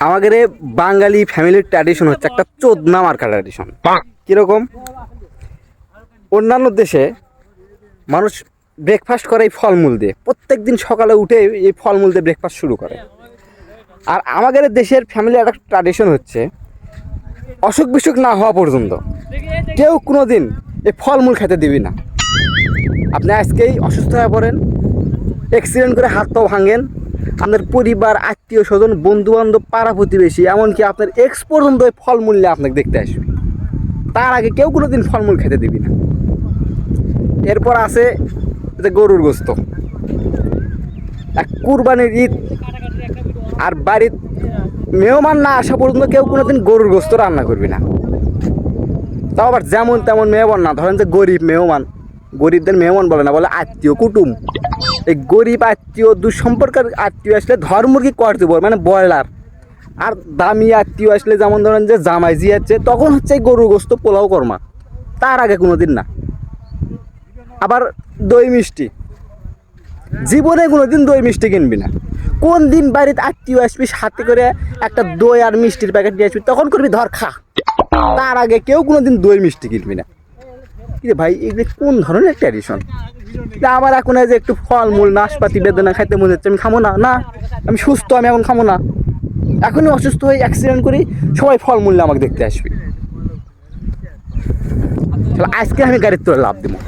আমাদের বাঙালি ফ্যামিলির ট্র্যাডিশন হচ্ছে একটা চোদনা মার্কা ট্র্যাডিশন। কীরকম? অন্যান্য দেশে মানুষ ব্রেকফাস্ট করে এই ফলমূল দিয়ে, প্রত্যেক দিন সকালে উঠে এই ফলমূল দিয়ে ব্রেকফাস্ট শুরু করে। আর আমাদের দেশের ফ্যামিলির একটা ট্র্যাডিশন হচ্ছে অসুখ বিসুখ না হওয়া পর্যন্ত কেউ কোনো দিন এই ফলমূল খেতে দিবি না। আপনি আজকেই অসুস্থ হয়ে পড়েন, অ্যাক্সিডেন্ট করে হাত পাও ভাঙেন, আপনার পরিবার, আত্মীয় স্বজন, বন্ধুবান্ধব, পাড়া প্রতিবেশী, এমনকি আপনার এক্স পর্যন্ত ওই ফলমূল নিয়ে আপনাকে দেখতে আসবে। তার আগে কেউ কোনো দিন ফলমূল খেতে দিবি না। এরপর আছে যে গরুর গোস্ত, এক কুরবানির ঈদ আর বাড়ির মেহমান না আসা পর্যন্ত কেউ কোনো দিন গরুর গোস্ত রান্না করবি না। তাও আবার যেমন তেমন মেহমান না, ধরেন যে গরিব মেহমান, গরিবদের মেহমান বলে না, বলে আত্মীয় কুটুম। এই গরিব আত্মীয়, দুঃসম্পর্কের আত্মীয় আসলে ধর্মুরগি করতে বল, মানে ব্রয়লার। আর দামি আত্মীয় আসলে যেমন ধরেন যে জামাই জি আছে, তখন হচ্ছে এই গরুর গোস্ত, পোলাও, কর্মা। তার আগে কোনো দিন না। আবার দই মিষ্টি, জীবনে কোনো দিন দই মিষ্টি কিনবি না। কোন দিন বাড়িতে আত্মীয় আসবি, সাথে করে একটা দই আর মিষ্টির প্যাকেট নিয়ে আসবি, তখন করবি ধর খা। তার আগে কেউ কোনো দিন দই মিষ্টি কিনবি না। কি ভাই, এগুলো কোন ধরনের ট্র্যাডিশন? আমার এখন যে একটু ফলমূল, নাশপাতি, বেদনা খাইতে মনে হচ্ছে, আমি খাবো না। না, আমি সুস্থ, আমি এখন খাবো না। এখনই অসুস্থ হয়ে অ্যাক্সিডেন্ট করি, সবাই ফলমূল আমাকে দেখতে আসবে। আজকে আমি গাড়ির তোরে লাভ দেবো।